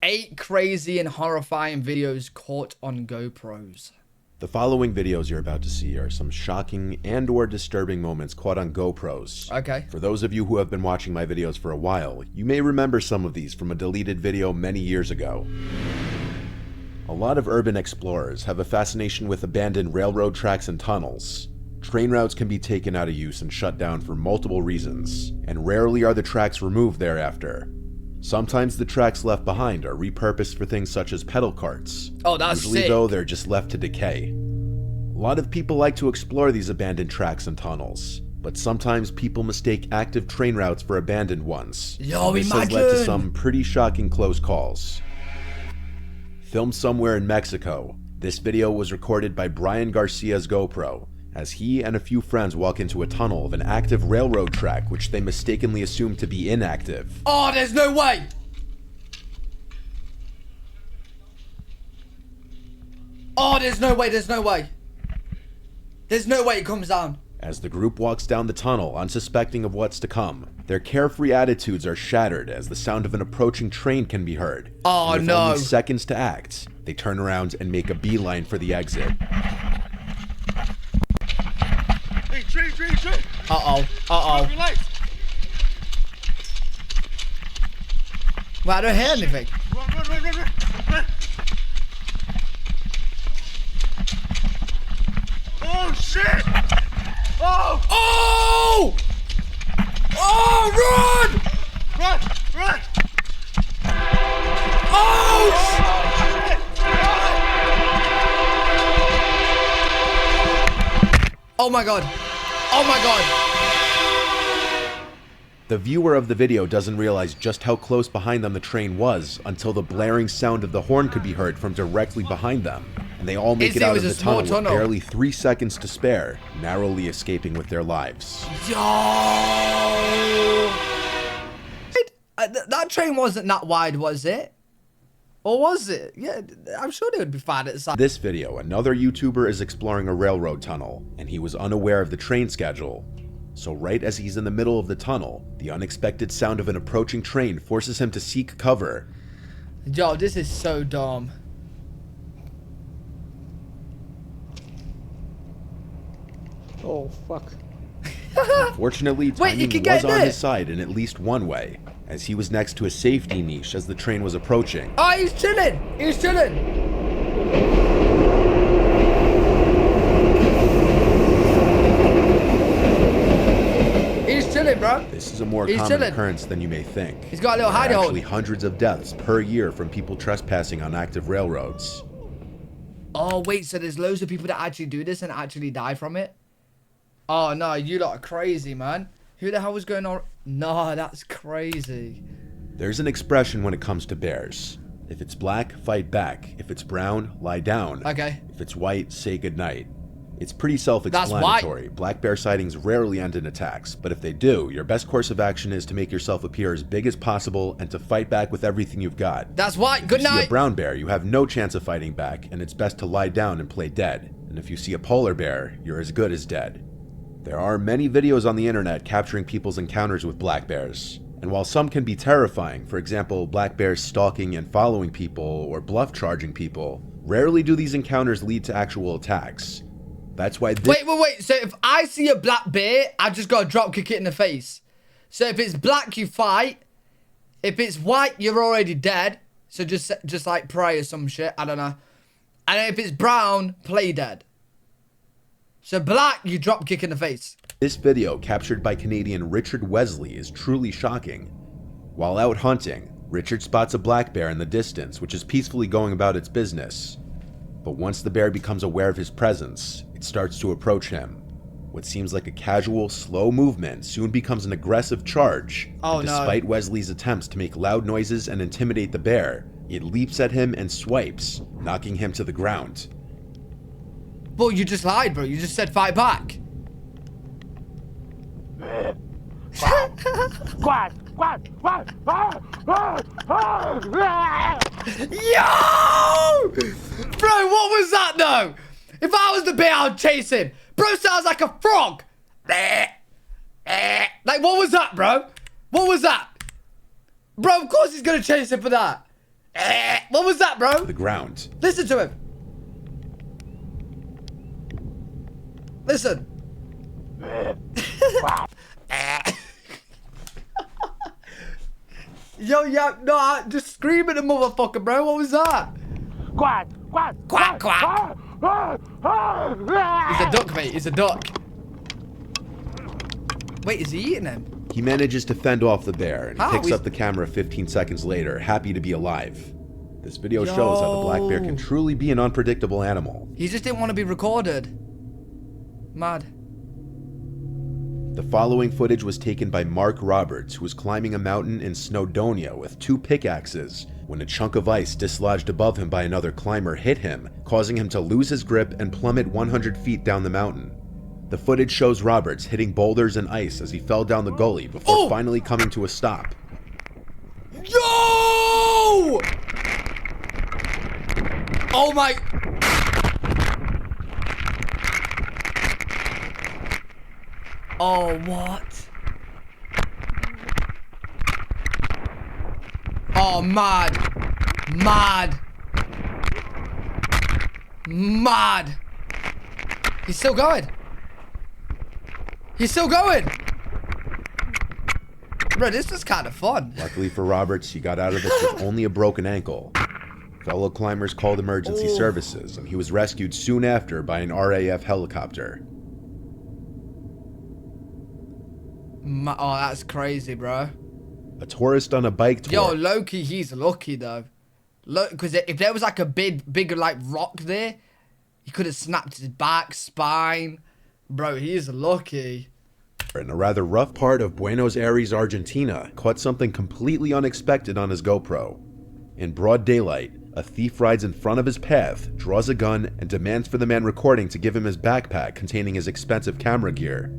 8 crazy and horrifying videos caught on GoPros. The following videos you're about to see are some shocking and or disturbing moments caught on GoPros. Okay. For those of you who have been watching my videos for a while, you may remember some of these from a deleted video many years ago. A lot of urban explorers have a fascination with abandoned railroad tracks and tunnels. Train routes can be taken out of use and shut down for multiple reasons, and rarely are the tracks removed thereafter. Sometimes the tracks left behind are repurposed for things such as pedal carts. Oh, that's Usually, sick. though, they're just left to decay. A lot of people like to explore these abandoned tracks and tunnels, but sometimes people mistake active train routes for abandoned ones. Yo, this has led to some pretty shocking close calls. Filmed somewhere in Mexico, this video was recorded by Brian Garcia's GoPro, as he and a few friends walk into a tunnel of an active railroad track which they mistakenly assumed to be inactive. Oh, there's no way! Oh, there's no way, there's no way. There's no way it comes down. As the group walks down the tunnel, unsuspecting of what's to come, their carefree attitudes are shattered as the sound of an approaching train can be heard. Oh, and with no. only seconds to act, they turn around and make a beeline for the exit. Hey, train! Uh-oh, uh-oh. Relax. Well, I don't hear anything. Run. Oh, shit! Oh! Oh! Oh, run! Run! Oh! Oh my god. Oh my god. The viewer of the video doesn't realize just how close behind them the train was until the blaring sound of the horn could be heard from directly behind them. And they all make it out of the tunnel with barely 3 seconds to spare, narrowly escaping with their lives. Yo! That train wasn't that wide, was it? Or was it? Yeah, I'm sure they would be fine at the side. This video, another YouTuber is exploring a railroad tunnel, and he was unaware of the train schedule. So right as he's in the middle of the tunnel, the unexpected sound of an approaching train forces him to seek cover. Yo, this is so dumb. Oh, fuck. Fortunately, Wait, you timing can get was on there. his side in at least one way, as he was next to a safety niche as the train was approaching. Oh, he's chilling. He's chilling. He's chilling, bro. This is a more He's common chilling. occurrence than you may think. He's got a little There are hidey hole. actually hundreds of deaths per year from people trespassing on active railroads. Oh, wait, so there's loads of people that actually do this and actually die from it? Oh, no, you lot are crazy, man. Who the hell was going on? No, that's crazy. There's an expression when it comes to bears. If it's black, fight back. If it's brown, lie down. Okay. If it's white, say goodnight. It's pretty self-explanatory. Black bear sightings rarely end in attacks, but if they do, your best course of action is to make yourself appear as big as possible and to fight back with everything you've got. That's why. Good If you see a night. brown bear, you have no chance of fighting back, and it's best to lie down and play dead. And if you see a polar bear, you're as good as dead. There are many videos on the internet capturing people's encounters with black bears. And while some can be terrifying, for example, black bears stalking and following people or bluff charging people, rarely do these encounters lead to actual attacks. That's why this— Wait. So if I see a black bear, I just got to drop kick it in the face. So if it's black, you fight. If it's white, you're already dead. So just like pray or some shit. I don't know. And if it's brown, play dead. So black, you drop kick in the face. This video, captured by Canadian Richard Wesley, is truly shocking. While out hunting, Richard spots a black bear in the distance, which is peacefully going about its business. But once the bear becomes aware of his presence, it starts to approach him. What seems like a casual, slow movement soon becomes an aggressive charge. Oh, and no. despite Wesley's attempts to make loud noises and intimidate the bear, it leaps at him and swipes, knocking him to the ground. Bro, you just lied, bro. You just said fight back. Yo! Bro, what was that, though? If I was the bear, I'd chase him. Bro sounds like a frog. Like, what was that, bro? What was that? Bro, of course he's going to chase him for that. What was that, bro? The ground. Listen to him. Listen. Yo, no, just scream at the motherfucker, bro. What was that? Quack, quack, Quack, quack. He's a duck, mate. He's a duck. Wait, is he eating him? He manages to fend off the bear and How? picks up the camera 15 seconds later, happy to be alive. This video shows how the black bear can truly be an unpredictable animal. He just didn't want to be recorded. Mad. The following footage was taken by Mark Roberts, who was climbing a mountain in Snowdonia with 2 pickaxes when a chunk of ice dislodged above him by another climber hit him, causing him to lose his grip and plummet 100 feet down the mountain. The footage shows Roberts hitting boulders and ice as he fell down the gully before finally coming to a stop. Yo! Oh my... Oh, what? Oh, mad. Mad. Mad. He's still going. He's still going. Bro, this is kind of fun. Luckily for Roberts, he got out of this with only a broken ankle. Fellow climbers called emergency services, and he was rescued soon after by an RAF helicopter. Oh, that's crazy, bro. A tourist on a bike tour. Yo, Loki, he's lucky though. Look, because if there was like a bigger like rock there, he could have snapped his back, spine. Bro, he's lucky. In a rather rough part of Buenos Aires, Argentina, caught something completely unexpected on his GoPro. In broad daylight, a thief rides in front of his path, draws a gun, and demands for the man recording to give him his backpack containing his expensive camera gear.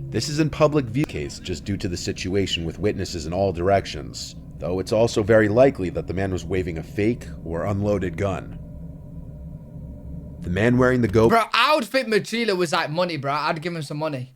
This is in public view case just due to the situation with witnesses in all directions, though it's also very likely that the man was waving a fake or unloaded gun. The man wearing the GoPro... Bro, I would think Machila was like money, bro. I'd give him some money.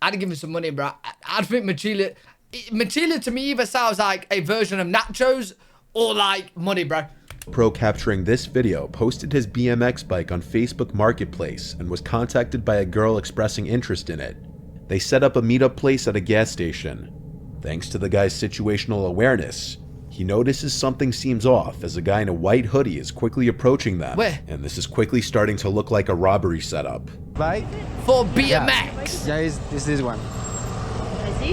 I'd give him some money, bro. I'd think Machila... Machila to me either sounds like a version of nachos or like money, bro. Pro capturing this video posted his BMX bike on Facebook Marketplace and was contacted by a girl expressing interest in it. They set up a meetup place at a gas station. Thanks to the guy's situational awareness, he notices something seems off as a guy in a white hoodie is quickly approaching them. Where? And this is quickly starting to look like a robbery setup. Bike? For BMX. Yeah, it's this one. I see.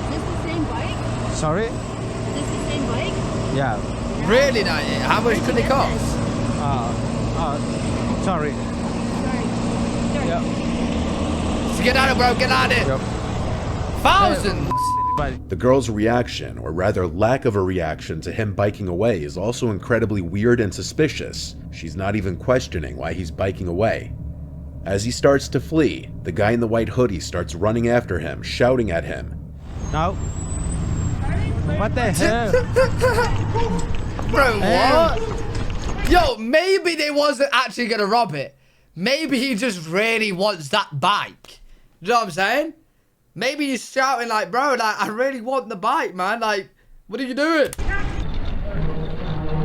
Is this the same bike? Sorry? Is this the same bike? Yeah. Really, now? How much could it cost? Sorry. Sorry. Sorry. Yeah. So get out of it, bro. Get out of it. Yep. Thousands. But The girl's reaction, or rather lack of a reaction to him biking away, is also incredibly weird and suspicious. She's not even questioning why he's biking away. As he starts to flee, the guy in the white hoodie starts running after him, shouting at him. no. What the hell? Bro, what? Yo, maybe they wasn't actually gonna rob it. Maybe he just really wants that bike. You know what I'm saying? Maybe he's shouting like, bro, like, I really want the bike, man. Like, what are you doing?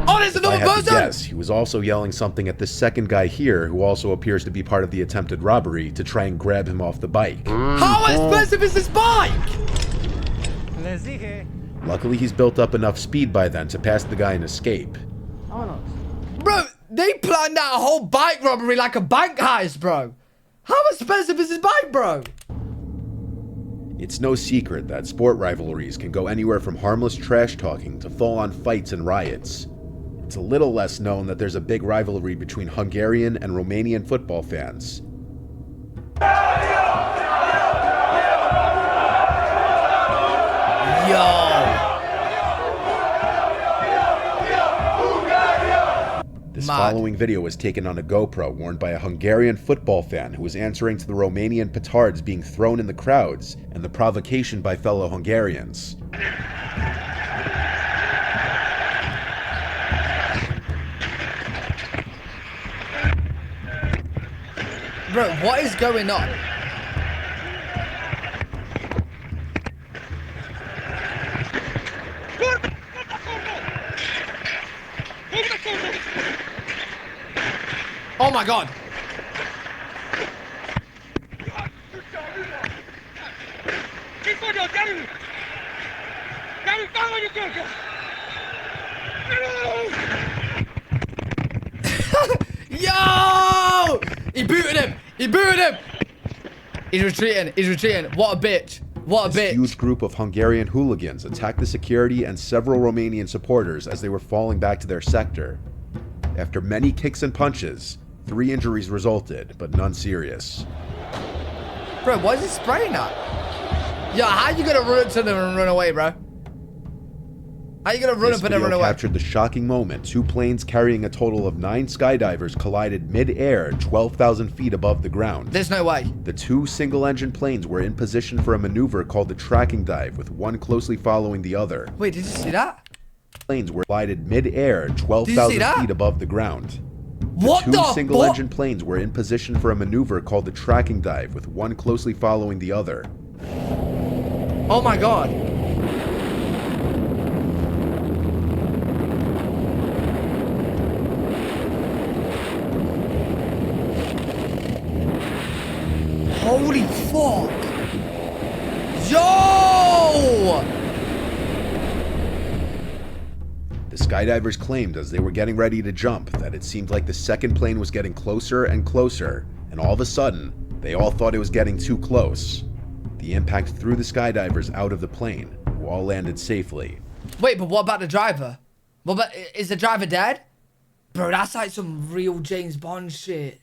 Oh, there's If I another had to person! guess, he was also yelling something at this second guy here, who also appears to be part of the attempted robbery, to try and grab him off the bike. How expensive is this bike? Les dije. Luckily, he's built up enough speed by then to pass the guy and escape. Vámonos. Bro, they planned out a whole bike robbery like a bank heist, bro. How expensive is this bike, bro? It's no secret that sport rivalries can go anywhere from harmless trash talking to full-on fights and riots. It's a little less known that there's a big rivalry between Hungarian and Romanian football fans. Yo. This Mad. following video was taken on a GoPro worn by a Hungarian football fan who was answering to the Romanian petards being thrown in the crowds and the provocation by fellow Hungarians. Bro, what is going on? Oh my god. Yo! He booted him. He booted him. He's retreating. He's retreating. What a bitch. What a This bitch. huge group of Hungarian hooligans attacked the security and several Romanian supporters as they were falling back to their sector. After many kicks and punches, 3 injuries resulted, but none serious. Bro, why is he spraying that? Yo, how you gonna run up to them and run away, bro? How you gonna run This up and then video run away? captured the shocking moment 2 planes carrying a total of 9 skydivers collided mid-air 12,000 feet above the ground. There's no way. The 2 single-engine planes were in position for a maneuver called the tracking dive, with one closely following the other. Wait, did you see that? Planes were collided mid-air Did you see 12,000 that? feet above the ground. What Two the single-engine planes were in position for a maneuver called the tracking dive, with one closely following the other. Oh my god. Holy fuck. Yo! The skydivers claimed as they were getting ready to jump that it seemed like the second plane was getting closer and closer, and all of a sudden, they all thought it was getting too close. The impact threw the skydivers out of the plane, who all landed safely. Wait, but what about the driver? What about, is the driver dead? Bro, that's like some real James Bond shit.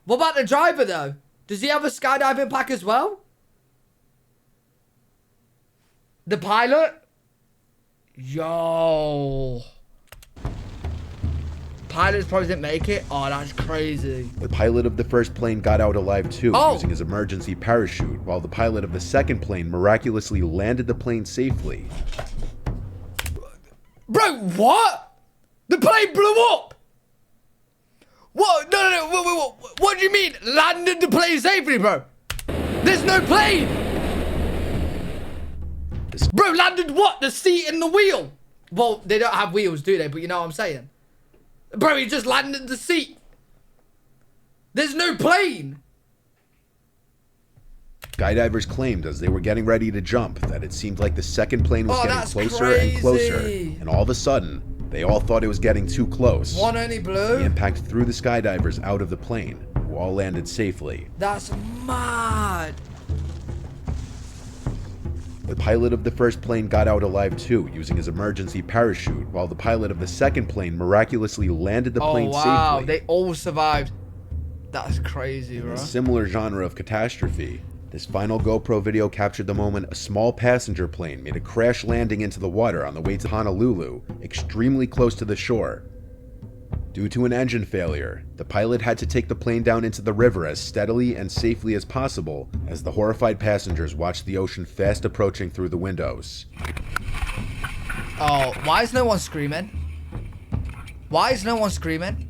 What about the driver though? Does he have a skydiving pack as well? The pilot? Yo. Pilots probably didn't make it? Oh, that's crazy. The pilot of the first plane got out alive too, Oh. using his emergency parachute, while the pilot of the second plane miraculously landed the plane safely. Bro, what? The plane blew up! What? No. What do you mean? Landed the plane safely, bro? There's no plane! Bro, landed what? The seat and the wheel? Well, they don't have wheels, do they? But you know what I'm saying. Bro, he just landed the seat. There's no plane. Skydivers claimed as they were getting ready to jump that it seemed like the second plane was Oh, getting that's closer and closer, crazy. and all of a sudden, they all thought it was getting too close. One only The blew? impact threw the skydivers out of the plane, who all landed safely. That's mad. The pilot of the first plane got out alive too, using his emergency parachute, while the pilot of the second plane miraculously landed the Oh, plane wow. safely. They all survived. That's crazy, In bro. a similar genre of catastrophe, this final GoPro video captured the moment a small passenger plane made a crash landing into the water on the way to Honolulu, extremely close to the shore. Due to an engine failure, the pilot had to take the plane down into the river as steadily and safely as possible as the horrified passengers watched the ocean fast approaching through the windows. Oh, why is no one screaming? Why is no one screaming?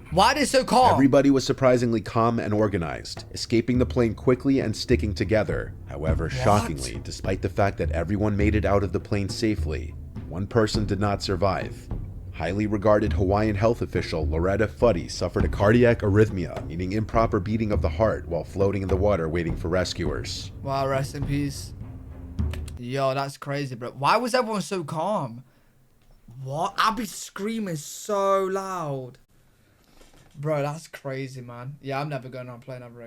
Why are they so calm? Everybody was surprisingly calm and organized, escaping the plane quickly and sticking together. However, shockingly, despite the fact that everyone made it out of the plane safely, one person did not survive. Highly regarded Hawaiian health official Loretta Fuddy suffered a cardiac arrhythmia, meaning improper beating of the heart, while floating in the water waiting for rescuers. Wow, rest in peace. Yo, that's crazy, bro. Why was everyone so calm? What? I'll be screaming so loud. Bro, that's crazy, man. Yeah, I'm never going on a plane ever again.